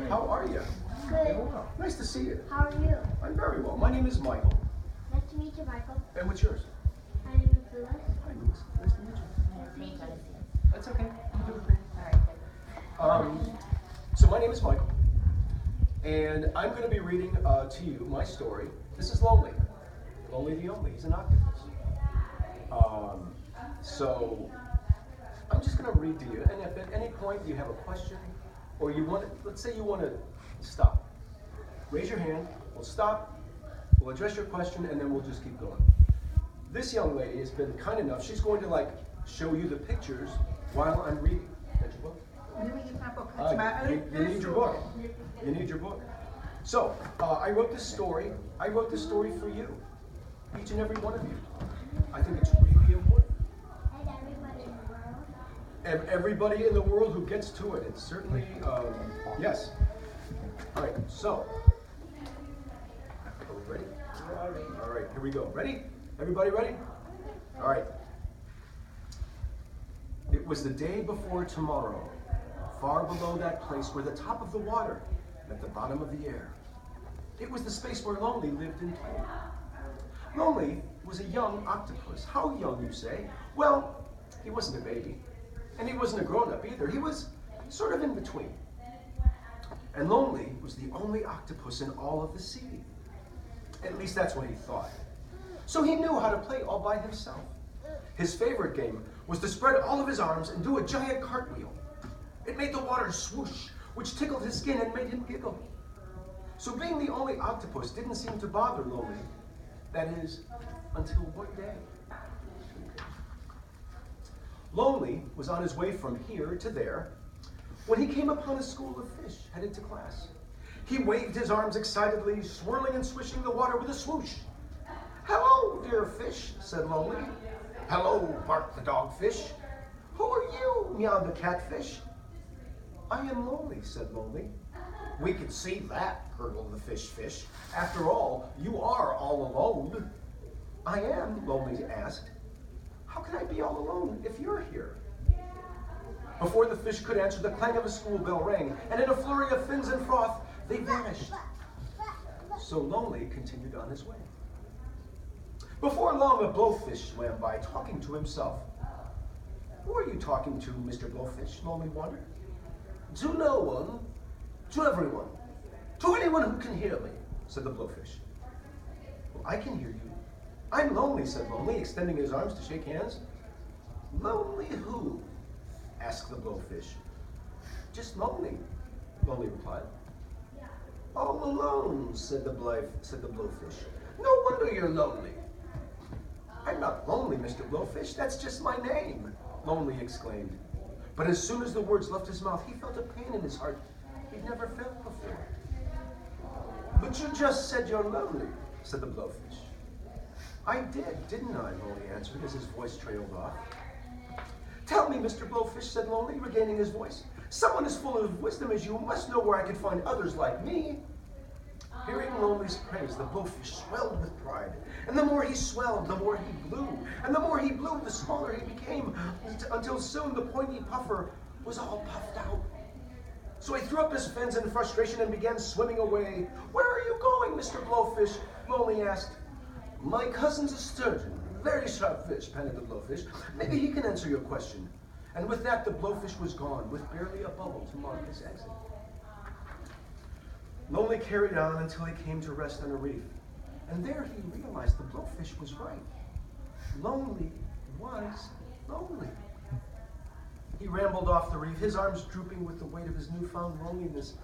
How are you? Good. Well, nice to see you. How are you? I'm very well. My name is Michael. Nice to meet you, Michael. And what's yours? My name is Lewis. Hi, Louis. Nice to meet you. Nice to meet you. That's okay. You do with me. So my name is Michael, and I'm going to be reading to you my story. This is Lonely. Lonely the Only. He's an octopus. So I'm just going to read to you, and if at any point you have a question, or you want to, let's say you want to stop, raise your hand, we'll stop, we'll address your question, and then we'll just keep going. This young lady has been kind enough, she's going to show you the pictures while I'm reading. Got your book? You need your book. You need your book. So, I wrote this story for you, each and every one of you. I think it's really important. And everybody in the world. And everybody in the world who gets to it, it's certainly, yes. All right, so, are we ready? All right, here we go. Ready? Everybody ready? All right. It was the day before tomorrow, far below that place where the top of the water met the bottom of the air. It was the space where Lonely lived and played. Lonely was a young octopus. How young, you say? Well, he wasn't a baby, and he wasn't a grown-up either. He was sort of in between. And Lonely was the only octopus in all of the sea. At least that's what he thought. So he knew how to play all by himself. His favorite game was to spread all of his arms and do a giant cartwheel. It made the water swoosh, which tickled his skin and made him giggle. So being the only octopus didn't seem to bother Lonely. That is, until one day. Lonely was on his way from here to there when he came upon a school of fish headed to class. He waved his arms excitedly, swirling and swishing the water with a swoosh. "Hello, dear fish," said Lonely. "Hello," barked the dogfish. "Who are you?" meowed the catfish. "I am Lonely," said Lonely. "We could see that," gurgled the fish. "After all, you are all alone." "I am," Lonely asked. "How can I be all alone if you're here?" Before the fish could answer, the clang of a school bell rang, and in a flurry of fins and froth, they vanished. So Lonely continued on his way. Before long, a blowfish swam by, talking to himself. "Who are you talking to, Mr. Blowfish?" Lonely wondered. "To no one. To everyone. To anyone who can hear me," said the blowfish. "Well, I can hear you. I'm Lonely," said Lonely, extending his arms to shake hands. "Lonely who?" asked the blowfish. "Just lonely," Lonely replied. "All alone," said the blowfish. "No wonder you're lonely." "I'm not lonely, Mr. Blowfish. That's just my name," Lonely exclaimed. But as soon as the words left his mouth, he felt a pain in his heart he'd never felt before. "But you just said you're lonely," said the blowfish. "I did, didn't I?" Lonely answered as his voice trailed off. "Tell me, Mr. Blowfish," said Lonely, regaining his voice. "Someone as full of wisdom as you must know where I could find others like me." Hearing Lonely's praise, the blowfish swelled with pride. And the more he swelled, the more he blew. And the more he blew, the smaller he became, until soon the pointy puffer was all puffed out. So he threw up his fins in frustration and began swimming away. "Where are you going, Mr. Blowfish?" Lonely asked. "My cousin's a sturgeon, very sharp fish," panted the blowfish. "Maybe he can answer your question." And with that, the blowfish was gone, with barely a bubble to mark his exit. Lonely carried on until he came to rest on a reef. And there he realized the blowfish was right. Lonely was lonely. He rambled off the reef, his arms drooping with the weight of his newfound loneliness.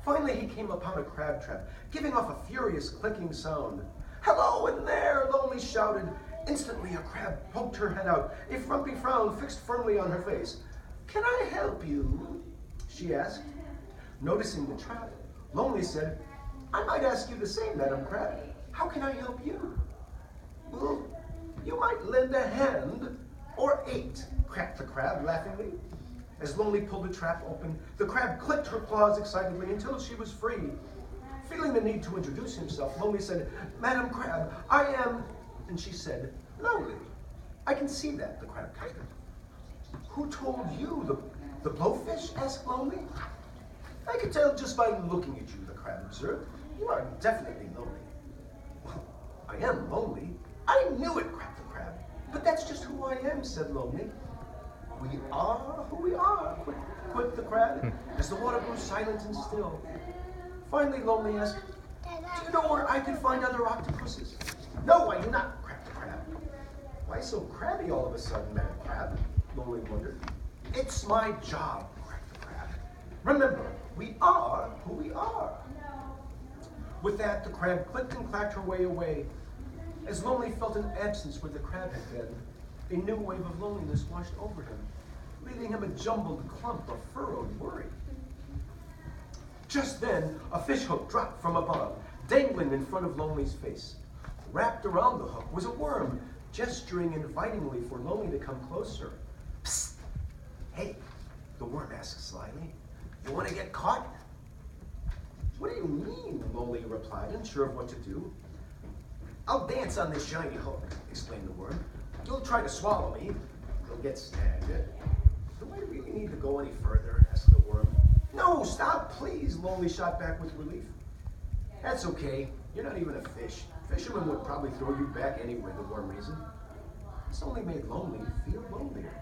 Finally, he came upon a crab trap, giving off a furious clicking sound. "Hello in there!" Lonely shouted. Instantly, a crab poked her head out, a frumpy frown fixed firmly on her face. "Can I help you?" she asked. Noticing the trap, Lonely said, "I might ask you the same, Madam Crab. How can I help you?" "Well, you might lend a hand, or 8, cracked the crab laughingly. As Lonely pulled the trap open, the crab clicked her claws excitedly until she was free. Feeling the need to introduce himself, Lonely said, "Madam Crab, I am," and she said, "Lonely." "I can see that," the crab countered. "Who told you, the blowfish?" asked Lonely. I can tell just by looking at you, the crab observed. You are definitely lonely. Well, I am lonely. I knew it, cracked the crab. But that's just who I am, said Lonely. We are who we are, quipped the crab, as the water grew silent and still. Finally, Lonely asked, do you know where I can find other octopuses? No, I do not, cracked the crab. Why so crabby all of a sudden, Madam Crab? Lonely wondered. It's my job, cracked the crab. Remember, we are who we are. With that, the crab clicked and clacked her way away. As Lonely felt an absence where the crab had been, a new wave of loneliness washed over him, leaving him a jumbled clump of furrowed worry. Just then, a fish hook dropped from above, dangling in front of Lonely's face. Wrapped around the hook was a worm, gesturing invitingly for Lonely to come closer. Psst! Hey, the worm asked slyly. You want to get caught? What do you mean? Lonely replied, unsure of what to do. I'll dance on this shiny hook, explained the worm. You'll try to swallow me. You'll get snagged. Do I really need to go any further? Asked the worm. No, stop, please, Lonely shot back with relief. That's okay. You're not even a fish. Fishermen would probably throw you back anyway, the worm reasoned. This only made Lonely feel lonelier.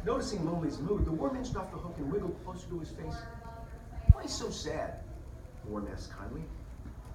Noticing Lonely's mood, the worm inched off the hook and wiggled closer to his face. Why so sad? The worm asked kindly.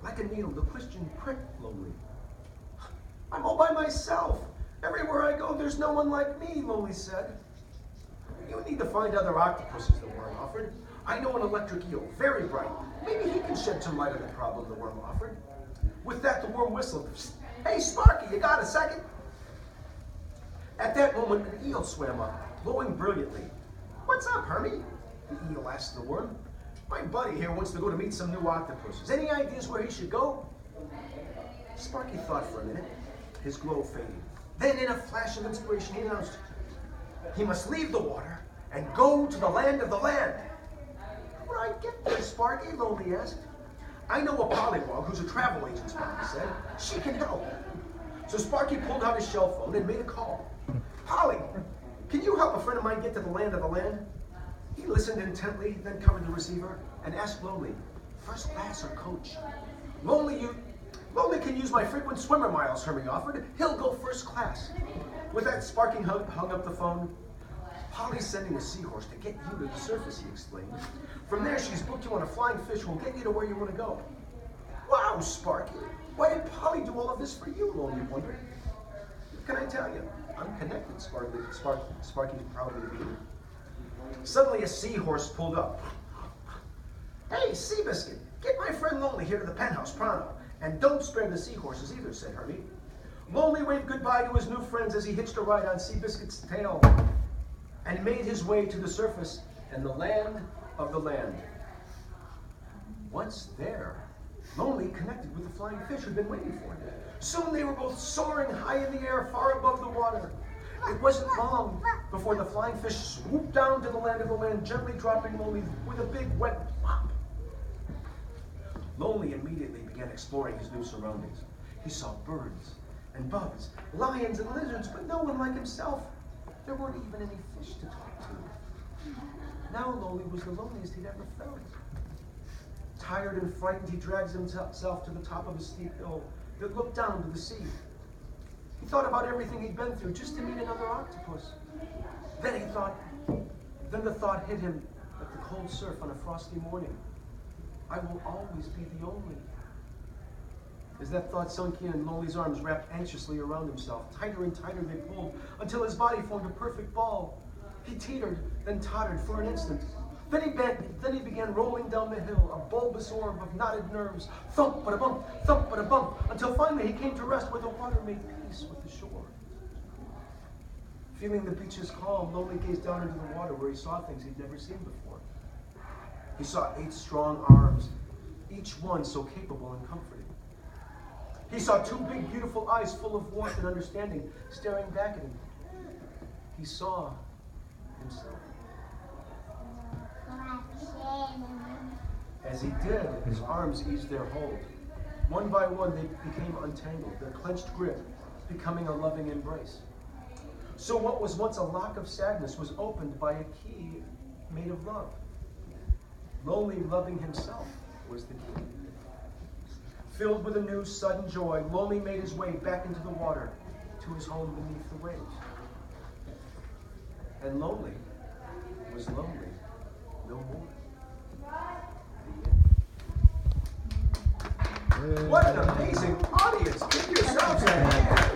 Like a needle, the question pricked Lonely. I'm all by myself. Everywhere I go, there's no one like me, Lonely said. You need to find other octopuses, the worm offered. I know an electric eel, very bright. Maybe he can shed some light on the problem, the worm offered. With that, the worm whistled. Hey, Sparky, you got a second? At that moment, an eel swam up, glowing brilliantly. What's up, Hermie? The eel asked the worm. My buddy here wants to go to meet some new octopuses. Any ideas where he should go? Sparky thought for a minute, his glow fading. Then, in a flash of inspiration, he announced, he must leave the water and go to the land of the land. How would I get there, Sparky? Lonely asked. I know a pollywog who's a travel agent, Sparky said. She can help. So Sparky pulled out his shell phone and made a call. Polly, can you help a friend of mine get to the land of the land? He listened intently, then covered the receiver and asked Lonely, first class or coach? Lonely can use my frequent swimmer miles, Hermie offered. He'll go first class. With that, Sparky hung up the phone. Polly's sending a seahorse to get you to the surface, he explained. From there, she's booked you on a flying fish who'll get you to where you want to go. Wow, Sparky. Why did Polly do all of this for you, Lonely wondered. What can I tell you? I'm connected, Sparky's proudly repeated. Suddenly, a seahorse pulled up. Hey, Seabiscuit, get my friend Lonely here to the penthouse, pronto. And don't spare the seahorses either, said Hermie. Lonely waved goodbye to his new friends as he hitched a ride on Seabiscuit's tail and made his way to the surface and the land of the land. Once there, Lonely connected with the flying fish who'd been waiting for him. Soon they were both soaring high in the air, far above the water. It wasn't long before the flying fish swooped down to the land of the land, gently dropping Lonely with a big wet plop. Lonely immediately began exploring his new surroundings. He saw birds and bugs, lions and lizards, but no one like himself. There weren't even any fish to talk to. Now Lonely was the loneliest he'd ever felt. Tired and frightened, he dragged himself to the top of a steep hill that looked down to the sea. He thought about everything he'd been through just to meet another octopus. Then the thought hit him like the cold surf on a frosty morning. I will always be the only. As that thought sunk in, Lonely's arms wrapped anxiously around himself. Tighter and tighter they pulled, until his body formed a perfect ball. He teetered, then tottered for an instant. Then he began rolling down the hill, a bulbous orb of knotted nerves. Thump but a bump, until finally he came to rest where the water made peace with the shore. Feeling the beach's calm, Lonely gazed down into the water where he saw things he'd never seen before. He saw 8 strong arms, each one so capable and comforting. He saw 2 big, beautiful eyes full of warmth and understanding staring back at him. He saw himself. As he did, his arms eased their hold. One by one, they became untangled, their clenched grip becoming a loving embrace. So what was once a lock of sadness was opened by a key made of love. Lonely, loving himself, was the key. Filled with a new sudden joy, Lonely made his way back into the water to his home beneath the waves. And Lonely was lonely no more. The end. What an amazing audience! Give yourselves a hand.